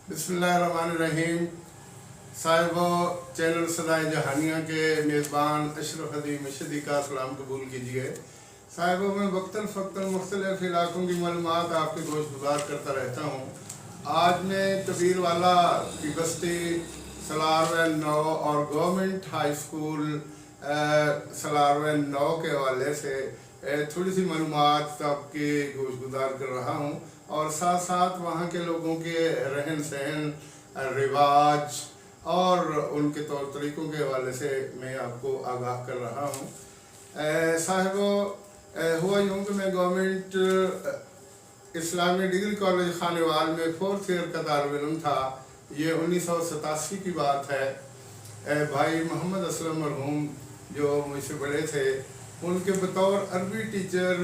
बिस्मिल्लाहिर्रहमानिर्रहीम। साहिबो चैनल सदाए जहानिया के मेज़बान अशरफ अदीम मशदी का सलाम कबूल कीजिए। साहिबो मैं वक्तन मुख्तलिफ इलाकों की मालूमात आपके गोश गुजार करता रहता हूँ। आज मैं कबीर वाला की बस्ती सलारवन 9 और गवर्नमेंट हाई स्कूल सलारवन 9 के हवाले से थोड़ी सी मालूमात आपके गोश गुजार कर रहा हूँ और साथ साथ वहाँ के लोगों के रहन सहन, रिवाज और उनके तौर तरीक़ों के हवाले से मैं आपको आगाह कर रहा हूँ। साहिबो हुआ यूँ कि मैं गवर्नमेंट इस्लामी डिग्री कॉलेज खानेवाल में 4th ईयर का तालिब इल्म था। ये 1987 की बात है। भाई मोहम्मद असलम मरहूम जो मुझसे बड़े थे, उनके बतौर अरबी टीचर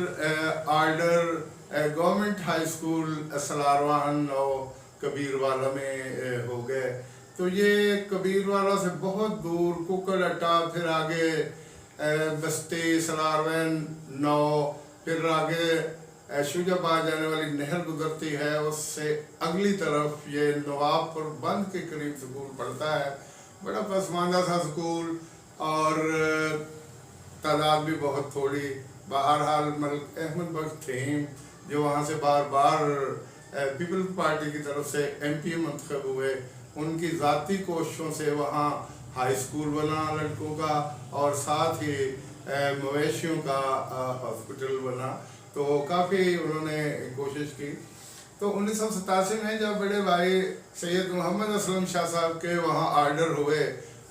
आर्डर गवर्नमेंट हाई स्कूल सलारवान और कबीरवाला में हो गए। तो ये कबीरवाला से बहुत दूर कुकड़टा, फिर आगे बस्ती सलारवन 9, फिर आगे शुजाबाद जाने वाली नहर गुजरती है, उससे अगली तरफ ये नवाबपुर बंद के करीब स्कूल पड़ता है। बड़ा पसमानदा था स्कूल और तादाद भी बहुत थोड़ी। बहरहाल मलिक अहमद बख्श थे जो वहाँ से बार बार पीपल्स पार्टी की तरफ से MP मंतखब हुए। उनकी ज़ाती कोशिशों से वहाँ हाई स्कूल बना लड़कों का और साथ ही मवेशियों का हॉस्पिटल बना। तो काफ़ी उन्होंने कोशिश की। तो 1987 में जब बड़े भाई सैयद मोहम्मद असलम शाह साहब के वहाँ आर्डर हुए,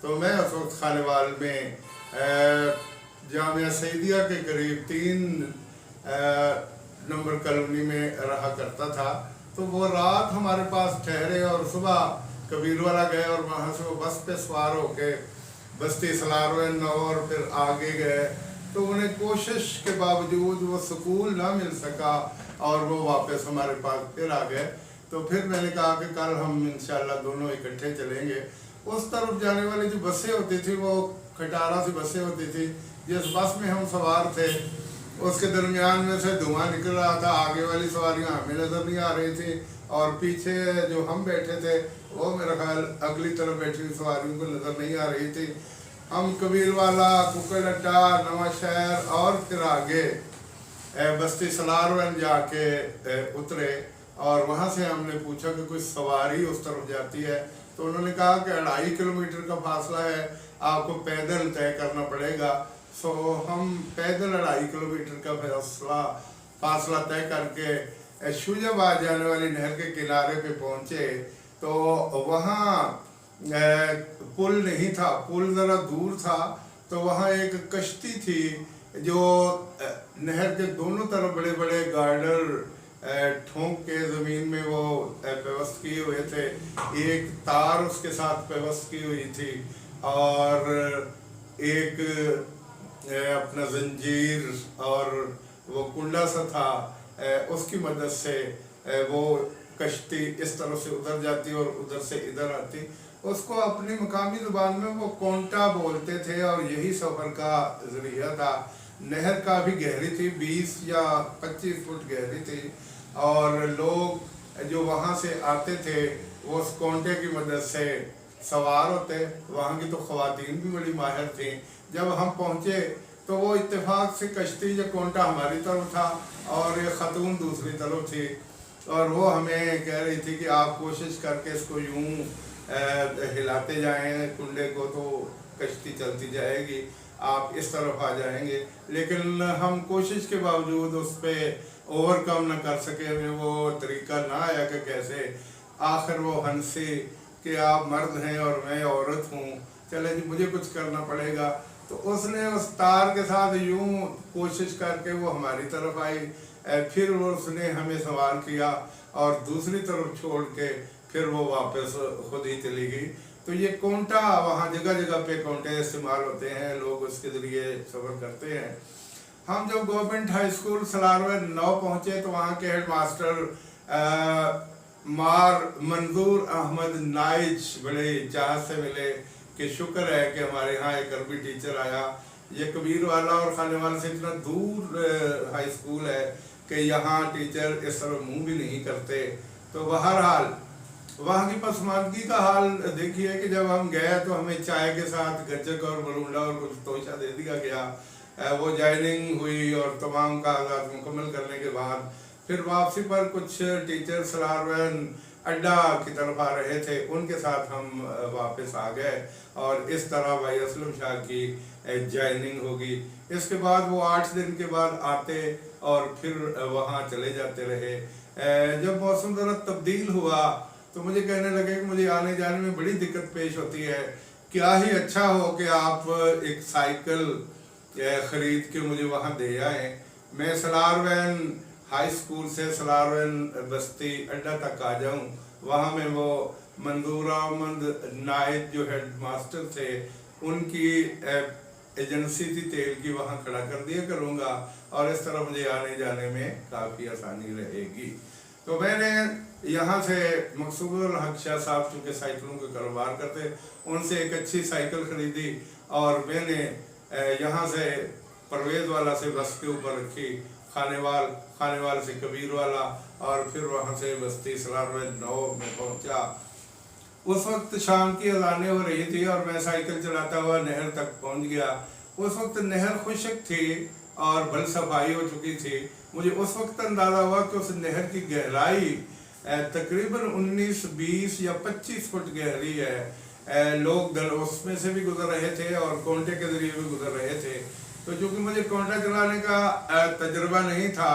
तो मैं उस वक्त खानेवाल में जामिया सईदिया के करीब 3 नंबर कॉलोनी में रहा करता था। तो वो रात हमारे पास ठहरे और सुबह कबीरवाला गए और वहाँ से वो बस पे सवार होके बस्ती सलारवन और फिर आगे गए। तो उन्हें कोशिश के बावजूद वो सुकून ना मिल सका और वो वापस हमारे पास फिर आ गए। तो फिर मैंने कहा कि कल हम इंशाल्लाह दोनों इकट्ठे चलेंगे। उस तरफ जाने वाली जो बसें होती थी वो खटारा सी बसें होती थी। जिस बस में हम सवार थे उसके दरमियान में से धुआं निकल रहा था। आगे वाली सवारियां हमें नज़र नहीं आ रही थी और पीछे जो हम बैठे थे वो मेरा ख्याल अगली तरफ बैठी हुई सवारियों को नज़र नहीं आ रही थी। हम कबीरवाला, कुकड़टा, नवा शहर और फिर आगे बस्ती सलारवन जाके उतरे और वहाँ से हमने पूछा कि कोई सवारी उस तरफ जाती है। तो उन्होंने कहा कि 2.5 किलोमीटर का फासला है, आपको पैदल तय करना पड़ेगा। सो हम पैदल 2.5 किलोमीटर का फासला तय करके शुजाबाद जाने वाली नहर के किनारे पे पहुँचे। तो वहाँ पुल नहीं था, पुल ज़रा दूर था। तो वहाँ एक कश्ती थी जो नहर के दोनों तरफ बड़े बड़े गार्डर ठोंक के ज़मीन में वो व्यवस्थ किए हुए थे। एक तार उसके साथ व्यवस्थ की हुई थी और एक अपना जंजीर और वो कुंडा सा था, उसकी मदद से वो कश्ती इस तरफ से उधर जाती और उधर से इधर आती। उसको अपनी मकामी ज़ुबान में वो कोंटा बोलते थे और यही सफ़र का ज़रिया था। नहर काफ़ी गहरी थी, 20 या 25 फुट गहरी थी और लोग जो वहाँ से आते थे वो उस कोंटे की मदद से सवार होते। वहाँ की तो ख़वातीन भी बड़ी माहिर थी। जब हम पहुँचे तो वो इत्तेफाक से कश्ती या कोंटा हमारी तरफ था और ये ख़तून दूसरी तरफ थी और वो हमें कह रही थी कि आप कोशिश करके इसको यूँ हिलाते जाएं कुंडे को तो कश्ती चलती जाएगी, आप इस तरफ आ जाएंगे। लेकिन हम कोशिश के बावजूद उस पर ओवरकम न कर सके। हमें वो तरीका ना आया कि कैसे। आखिर वो हंसी कि आप मर्द हैं और मैं औरत हूँ, चले जी मुझे कुछ करना पड़ेगा। तो उसने उस तार के साथ यूं कोशिश करके वो हमारी तरफ आई, फिर वो उसने हमें सवार किया और दूसरी तरफ छोड़ के फिर वो वापस खुद ही चली गई। तो ये कोंटा वहाँ जगह जगह पे कोंटे इस्तेमाल होते हैं, लोग उसके ज़रिए सफ़र करते हैं। हम जब गवर्नमेंट हाई स्कूल सलारवन 9 पहुँचे तो वहाँ के हेड मास्टर मार मंजूर अहमद नाइज बड़े चाहत से मिले कि शुक्र है कि हमारे यहाँ एक अरबी टीचर आया। ये कबीरवाला और खानेवाल से इतना दूर हाई स्कूल है कि यहाँ टीचर इस तरह मुँह भी नहीं करते। तो बहरहाल वहाँ की पसमानदगी का हाल देखिए कि जब हम गए तो हमें चाय के साथ गज्जक और बलूंडा और कुछ तोशा दे दिया गया। वो ज्वाइनिंग हुई और तमाम कागजात मुकम्मल करने के बाद फिर वापसी पर कुछ टीचर सलार वैन अड्डा की तरफ आ रहे थे, उनके साथ हम वापस आ गए और इस तरह भाई असलम शाह की ज्वाइनिंग होगी। इसके बाद वो 8 दिन के बाद आते और फिर वहाँ चले जाते रहे। जब मौसम ज़रा तब्दील हुआ तो मुझे कहने लगे कि मुझे आने जाने में बड़ी दिक्कत पेश होती है, क्या ही अच्छा हो कि आप एक साइकिल ख़रीद के मुझे वहाँ दे आएँ। मैं सलार वैन हाई स्कूल से सलार वैन बस्ती अड्डा तक आ जाऊँ, वहाँ में वो मंजूर अहमद नायद जो हेड मास्टर थे उनकी एजेंसी थी तेल की, वहाँ खड़ा कर दिया करूँगा और इस तरह मुझे आने जाने में काफ़ी आसानी रहेगी। तो मैंने यहाँ से मकसूदुल हक शाह साहब चूँकि साइकिलों का कारोबार करते, उनसे एक अच्छी साइकिल ख़रीदी और मैंने यहाँ से परवेज़ वाला से बस के ऊपर रखी, खानेवाल से कबीर वाला और फिर वहाँ से बस्ती सलार वैन 9 में पहुँचा। उस वक्त शाम की अज़ानें हो रही थी और मैं साइकिल चलाता हुआ नहर तक पहुँच गया। उस वक्त नहर खुश्क थी और बल सफाई हो चुकी थी। मुझे उस वक्त अंदाज़ा हुआ कि उस नहर की गहराई तकरीबन 19, 20 या 25 फुट गहरी है। लोग उसमें से भी गुजर रहे थे और कोंटे के ज़रिए भी गुजर रहे थे। तो चूँकि मुझे कोंटा चलाने का तजर्बा नहीं था,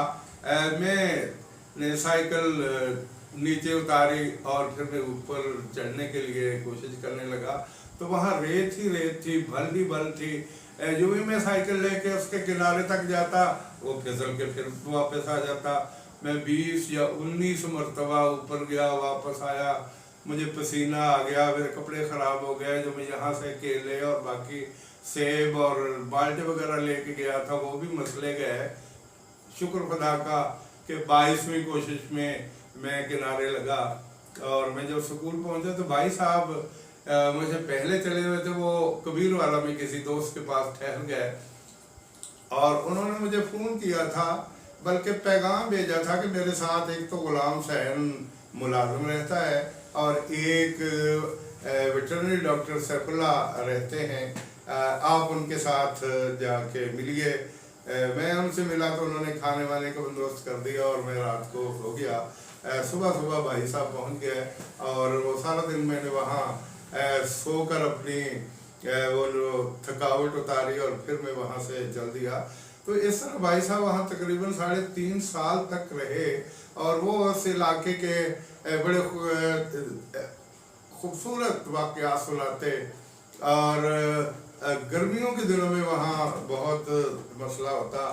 मैं साइकिल नीचे उतारी और फिर मैं ऊपर चढ़ने के लिए कोशिश करने लगा तो वहाँ रेत ही रेत थी, बल ही बल थी। जो भी मैं साइकिल लेके उसके किनारे तक जाता वो फिसल के फिर वापस आ जाता। मैं 20 या 19 मरतबा ऊपर गया, वापस आया, मुझे पसीना आ गया, मेरे कपड़े ख़राब हो गए। जो मैं यहाँ से केले और बाकी सेब और बाल्टे वगैरह लेके गया था वो भी मसले गए। शुक्र खुदा का कि 22वीं कोशिश में मैं किनारे लगा और मैं जब स्कूल पहुँचा तो भाई साहब मुझे पहले चले हुए थे, वो कबीर वाला में किसी दोस्त के पास ठहर गए और उन्होंने मुझे फ़ोन किया था, बल्कि पैगाम भेजा था कि मेरे साथ एक तो गुलाम सहन मुलाजिम रहता है और एक वेटरनरी डॉक्टर सैफुल्ला रहते हैं, आप उनके साथ जाके मिलिए। मैं उनसे मिला तो उन्होंने खाने वाने का बंदोबस्त कर दिया और मैं रात को हो गया। सुबह भाई साहब पहुंच गए और वो सारा दिन मैंने वहाँ सोकर अपनी वो थकावट उतारी और फिर मैं वहाँ से चल दिया। तो इस तरह भाई साहब वहाँ तकरीबन 3.5 साल तक रहे और वो उस इलाके के बड़े खूबसूरत वाक़यात सुनाते। और गर्मियों के दिनों में वहाँ बहुत मसला होता,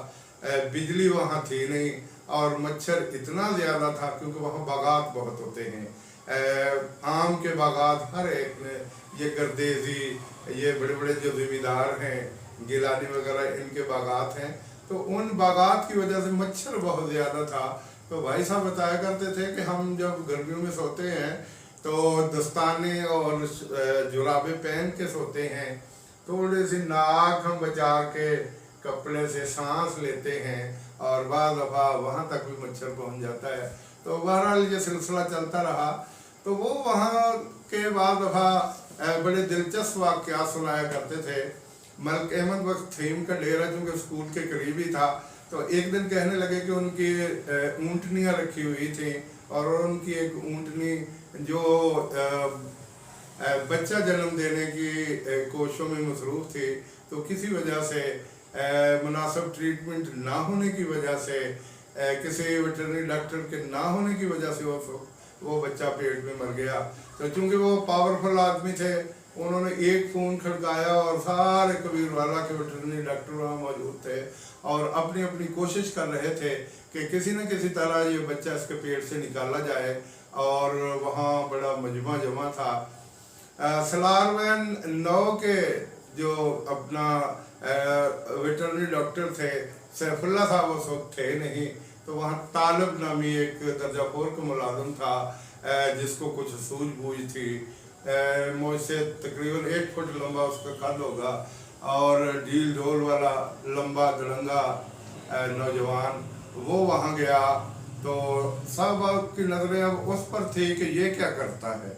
बिजली वहाँ थी नहीं और मच्छर इतना ज़्यादा था क्योंकि वहाँ बागात बहुत होते हैं, आम के बागात हर एक में, ये गर्देजी, ये बड़े बड़े जो ज़मींदार हैं गिलानी वगैरह इनके बागात हैं, तो उन बागात की वजह से मच्छर बहुत ज़्यादा था। तो भाई साहब बताया करते थे कि हम जब गर्मियों में सोते हैं तो दस्ताने और जुराबे पहन के सोते हैं, थोड़ी सी नाक हम बचा के कपड़े से सांस लेते हैं और बाद दफ़ा वहाँ तक भी मच्छर पहुँच जाता है। तो बहरहाल ये सिलसिला चलता रहा। तो वो वहाँ के बाद दफ़ा बड़े दिलचस्प वाक़यात सुनाया करते थे। मलिक अहमद बख्श थीम का डेरा चूँकि स्कूल के करीब ही था, तो एक दिन कहने लगे कि उनकी ऊँटनियाँ रखी हुई थी और उनकी एक ऊँटनी जो बच्चा जन्म देने की कोशिशों में मसरूफ़ थी, तो किसी वजह से मुनासिब ट्रीटमेंट ना होने की वजह से, किसी वेटरनरी डॉक्टर के ना होने की वजह से वो बच्चा पेट में मर गया। तो चूँकि वो पावरफुल आदमी थे, उन्होंने एक फ़ोन खड़काया और सारे कबीर वाला के वेटरनरी डॉक्टर वहाँ मौजूद थे और अपनी अपनी कोशिश कर रहे थे कि किसी न किसी तरह ये बच्चा इसके पेट से निकाला जाए और वहाँ बड़ा मजमा जमा था। सलार वैन 9 के जो अपना वेटरनरी डॉक्टर थे सैफुल्ला साहब उस वक्त थे नहीं, तो वहाँ तालब नामी एक दर्जा 4 का मुलाजिम था जिसको कुछ सूझबूझ थी। मुझसे तकरीबन 1 फुट लंबा उसका कद होगा और ढील ढोल वाला लंबा दड़ंगा नौजवान, वो वहाँ गया तो सब की नजरें अब उस पर थी कि ये क्या करता है।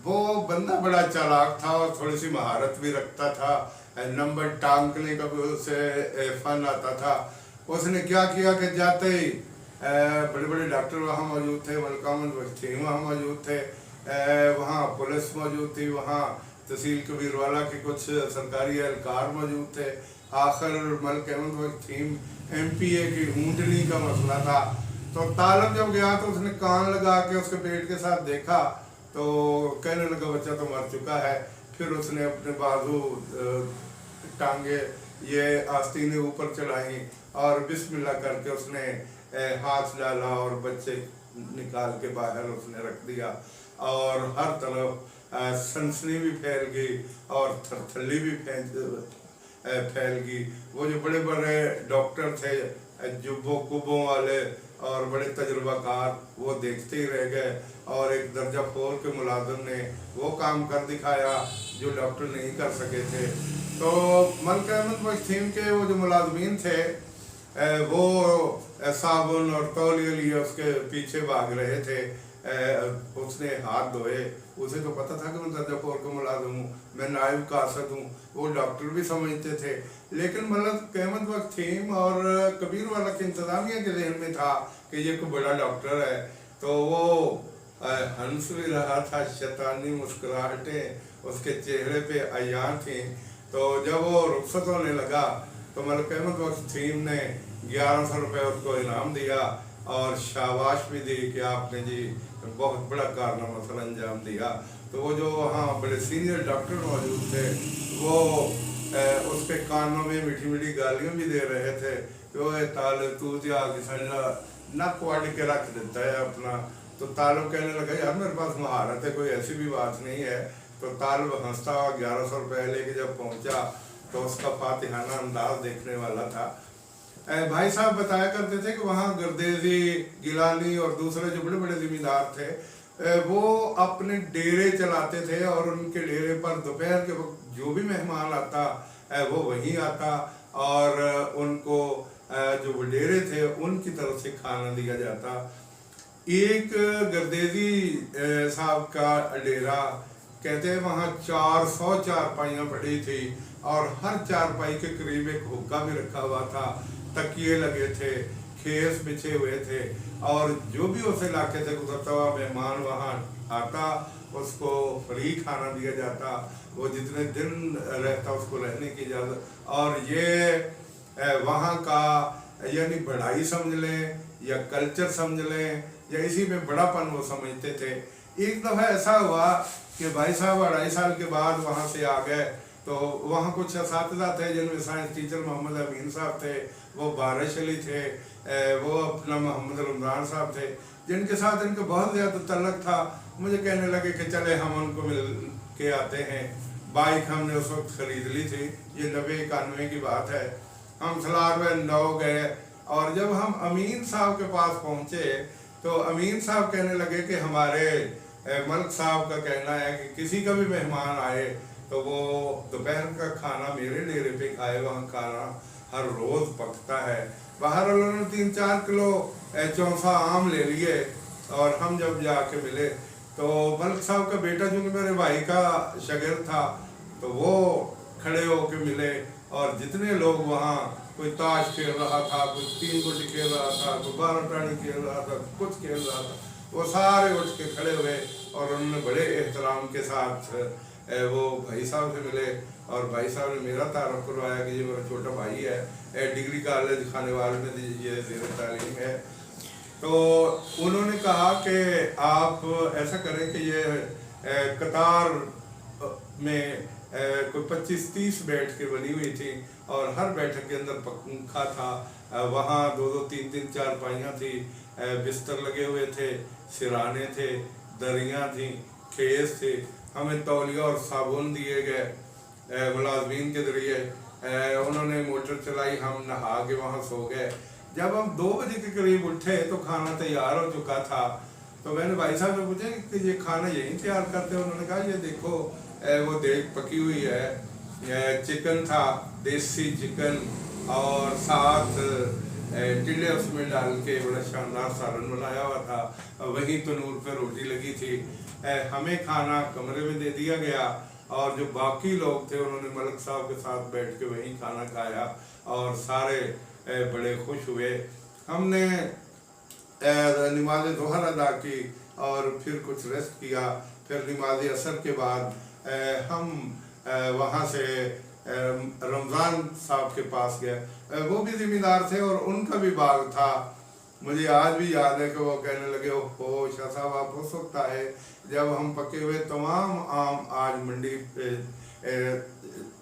वो बंदा बड़ा चालाक था और थोड़ी सी महारत भी रखता था, नंबर टांगने का भी उसे फन आता था। उसने क्या किया कि जाते ही बड़े बड़े डॉक्टर वहाँ मौजूद थे, मलकामत वसीम वहाँ मौजूद थे, वहाँ पुलिस मौजूद थी, वहाँ तहसील कबीरवाला के कुछ सरकारी एहलकार मौजूद थे। आखिर मलिक अहमद वसीम MPA की ऊँटनी का मसला था। तो तालब जब गया तो उसने कान लगा के उसके पेट के साथ देखा तो कहने लगा बच्चा तो मर चुका है। फिर उसने अपने बाजू टांगे ये आस्तीनें ऊपर चढ़ाई और बिस्मिल्लाह करके उसने हाथ डाला और बच्चे निकाल के बाहर उसने रख दिया। और हर तरफ सनसनी भी फैल गई और थरथली भी फैल गई। वो जो बड़े बड़े डॉक्टर थे जुब्बों कुबों वाले और बड़े तजुर्बाकार, वो देखते ही रह गए। और एक दर्जा फोर के मुलाजिम ने वो काम कर दिखाया जो डॉक्टर नहीं कर सके थे। तो मलिक अहमद वसीम के वो जो मुलाजमीन थे वो साबुन और तौलिया लिए उसके पीछे भाग रहे थे। उसने हाथ धोए, उसे तो पता था कि मैं दर्जा फोर का मुलाजिम हूँ, मैं नायब कासद हूँ। वो डॉक्टर भी समझते थे, लेकिन मलिक अहमद वसीम और कबीरवाला की इंतजामिया के जहन में था कि ये कोई बड़ा डॉक्टर है। तो वो हंस भी रहा था, शैतानी मुस्कुराहटें उसके चेहरे पे अयान थी। तो जब वो रुखसत होने लगा तो मलिक अहमद वसीम ने 1100 रुपये उसको इनाम दिया और शाबाश भी दी कि आपने जी बहुत बड़ा कारनामा सर अंजाम दिया। तो वो जो वहाँ बड़े सीनियर डॉक्टर मौजूद थे वो उसके कानों में मीठी मीठी गालियाँ भी दे रहे थे कि वो ताल तू जा नक वाड़ के रख देता है अपना। तो तालब कहने लगा यार मेरे पास महारत है, कोई ऐसी भी बात नहीं है। तो तालब हंसता हुआ 1100 रुपये लेके जब पहुंचा तो उसका फातिहाना अंदाज देखने वाला था। भाई साहब बताया करते थे कि वहाँ गर्देजी, गिलानी और दूसरे जो बड़े बड़े जिम्मेदार थे वो अपने डेरे चलाते थे और उनके डेरे पर दोपहर के वक्त जो भी मेहमान आता वो वहीं आता और उनको जो वडेरे थे उनकी तरफ से खाना दिया जाता। एक गर्देजी साहब का डेरा कहते हैं वहाँ 400 चारपाइयाँ पड़ी थी और हर चारपाई के करीब एक हुक्का भी रखा हुआ था, तकिए लगे थे, खेस बिछे हुए थे और जो भी उस इलाके से गुजरता हुआ मेहमान वहाँ आता उसको फ्री खाना दिया जाता। वो जितने दिन रहता उसको रहने की इजाज़त। और ये वहाँ का यानी बढ़ाई समझ लें या कल्चर समझ लें या इसी में बड़ापन वो समझते थे। एक दफ़ा ऐसा हुआ कि भाई साहब 2.5 साल के बाद वहाँ से आ गए। तो वहाँ कुछ असातिज़ा थे जिनमें साइंस टीचर मोहम्मद अमीन साहब थे, वो बारिश अली थे, वो अपना मोहम्मद रमज़ान साहब थे, जिनके साथ इनका बहुत ज़्यादा तल्लक था। मुझे कहने लगे कि चले हम उनको मिल के आते हैं। बाइक हमने उस वक्त ख़रीद ली थी, ये 90-91 की बात है। हम सलार में 9 गए और जब हम अमीन साहब के पास पहुँचे तो अमीन साहब कहने लगे कि हमारे मलिक साहब का कहना है कि किसी का भी मेहमान आए तो वो दोपहर का खाना मेरे डेरे पे खाए, वहाँ खाना हर रोज़ पकता है। बाहर उन्होंने 3-4 किलो चौंसा आम ले लिए और हम जब जाके मिले तो मलिक साहब का बेटा जो कि मेरे भाई का शागिर्द था तो वो खड़े होके मिले और जितने लोग वहाँ कोई ताश खेल रहा था, कोई 3 गुटी खेल रहा था, कोई 12 टाणी खेल रहा था, कुछ खेल रहा था, वो सारे उठ के खड़े हुए और उन्होंने बड़े एहतराम के साथ वो भाई साहब से मिले और भाई साहब ने मेरा तारुफ करवाया कि ये मेरा छोटा भाई है, डिग्री कॉलेज खानेवाल में ये ज़ेर तालीम है। तो उन्होंने कहा कि आप ऐसा करें कि ये कतार में कोई 25-30 बैठकें बनी हुई थी और हर बैठक के अंदर पंखा था, वहाँ 2-2, 3-3 चारपाइयाँ थी, बिस्तर लगे हुए थे, सिराने थे, दरियाँ थी, खेस थे। हमें तौलिया और साबुन दिए गए मुलाजमीन के ज़रिए। उन्होंने मोटर चलाई, हम नहा के वहाँ सो गए। जब हम 2 बजे के करीब उठे तो खाना तैयार हो चुका था। तो मैंने भाई साहब से पूछा कि ये खाना यहीं तैयार करते हैं? उन्होंने कहा ये देखो वो देख पकी हुई है, चिकन था, देसी चिकन और साथ टिल्ले उसमें डाल के बड़ा शानदार सालन बनाया हुआ था, वहीं तनूर पे रोटी लगी थी। हमें खाना कमरे में दे दिया गया और जो बाकी लोग थे उन्होंने मलिक साहब के साथ बैठ के वहीं खाना खाया और सारे बड़े खुश हुए। हमने नमाज ज़ोहर अदा की और फिर कुछ रेस्ट किया। फिर नमाज असर के बाद हम वहाँ से रमज़ान साहब के पास गए। वो भी ज़िम्मेदार थे और उनका भी बाग था। मुझे आज भी याद है कि वो कहने लगे, हो शाह साहब आप हो सकता है जब हम पके हुए तमाम आम आज मंडी पे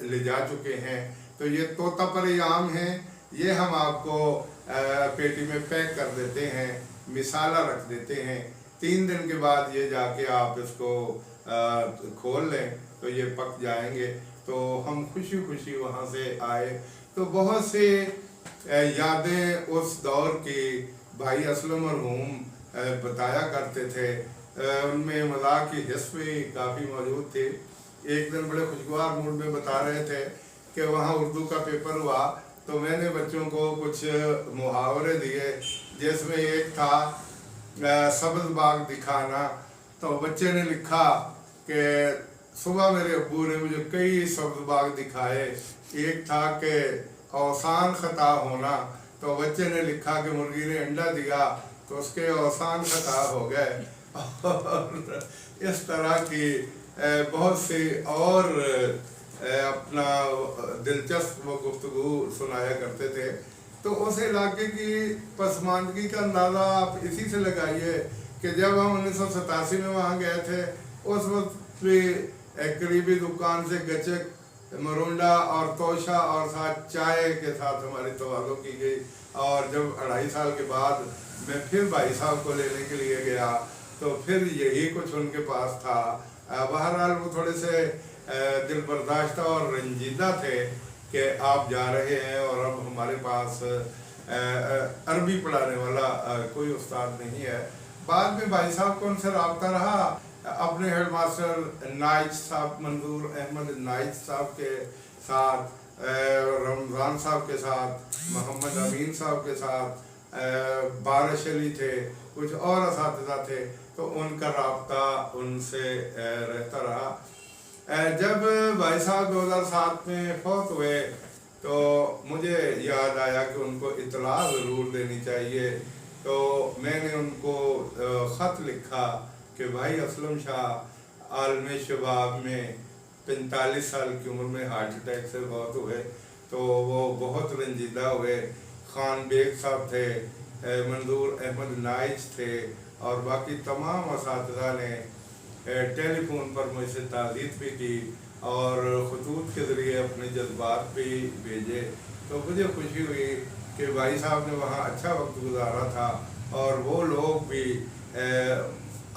ले जा चुके हैं तो ये तोतापरी आम हैं, ये हम आपको पेटी में पैक कर देते हैं, मिसाला रख देते हैं, 3 दिन के बाद ये जाके आप इसको खोल लें तो ये पक जाएंगे। तो हम खुशी खुशी वहाँ से आए। तो बहुत से यादें उस दौर की भाई असलम मरहूम बताया करते थे। उनमें मजाक की हिस्स भी काफ़ी मौजूद थे। एक दिन बड़े खुशगवार मूड में बता रहे थे कि वहाँ उर्दू का पेपर हुआ तो मैंने बच्चों को कुछ मुहावरे दिए, जिसमें एक था सब्ज़ बाग दिखाना। तो बच्चे ने लिखा कि सुबह मेरे अब्बू ने मुझे कई सब्ज़ बाग दिखाए। एक था कि औसान ख़ता होना, तो बच्चे ने लिखा कि मुर्गी ने अंडा दिया तो उसके औसान ख़ता हो गए। और इस तरह की बहुत सी और अपना दिलचस्प गुफ्तगू सुनाया करते थे। तो उस इलाके की पसमानदगी का अंदाज़ा आप इसी से लगाइए कि जब हम 1987 में वहाँ गए थे उस वक्त भी करीबी दुकान से गचक, मरुंडा और तोशा और साथ चाय के साथ हमारी तवाज़ो की गई। और जब 2.5 साल के बाद मैं फिर भाई साहब को लेने के लिए गया तो फिर यही कुछ उनके पास था। बहरहाल वो थोड़े से दिल बर्दाश्त और रंजीदा थे कि आप जा रहे हैं और अब हमारे पास अरबी पढ़ाने वाला कोई उस्ताद नहीं है। बाद में भाई साहब को उनसे रब्ता रहा, अपने हेड मास्टर नाइच साहब, मंजूर अहमद नाइच साहब के साथ, रमज़ान साहब के साथ, मोहम्मद अमीन साहब के साथ, बारिश अली थे, कुछ और असातिज़ा थे, तो उनका रब्ता उनसे रहता रहा। जब भाई साहब 2007 में फौत हुए तो मुझे याद आया कि उनको इत्तला ज़रूर देनी चाहिए। तो मैंने उनको ख़त लिखा कि भाई असलम शाह आलम शबाब में 45 साल की उम्र में हार्ट अटैक से फौत हुए। तो वो बहुत रंजीदा हुए। खान बेग साहब थे, मंजूर अहमद नाइच थे और बाकी तमाम असातिज़ा ने टेलीफोन पर मुझसे ताज़ीद भी की और खतूत के ज़रिए अपने जज्बात भी भेजे। तो मुझे खुशी हुई कि भाई साहब ने वहाँ अच्छा वक्त गुजारा था और वो लोग भी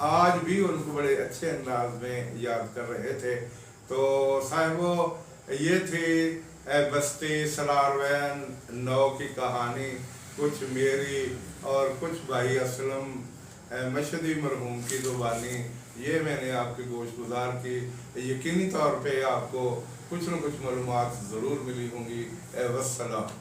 आज भी उनको बड़े अच्छे अंदाज में याद कर रहे थे। तो साहिबो ये थी बस्ती सलारवैन 9 की कहानी, कुछ मेरी और कुछ भाई असलम मशदी मरहूम की ज़ुबानी। ये मैंने आपके गोश गुजार की। यकीनी तौर पे आपको कुछ न कुछ मालूमात ज़रूर मिली होंगी। वस्सलाम।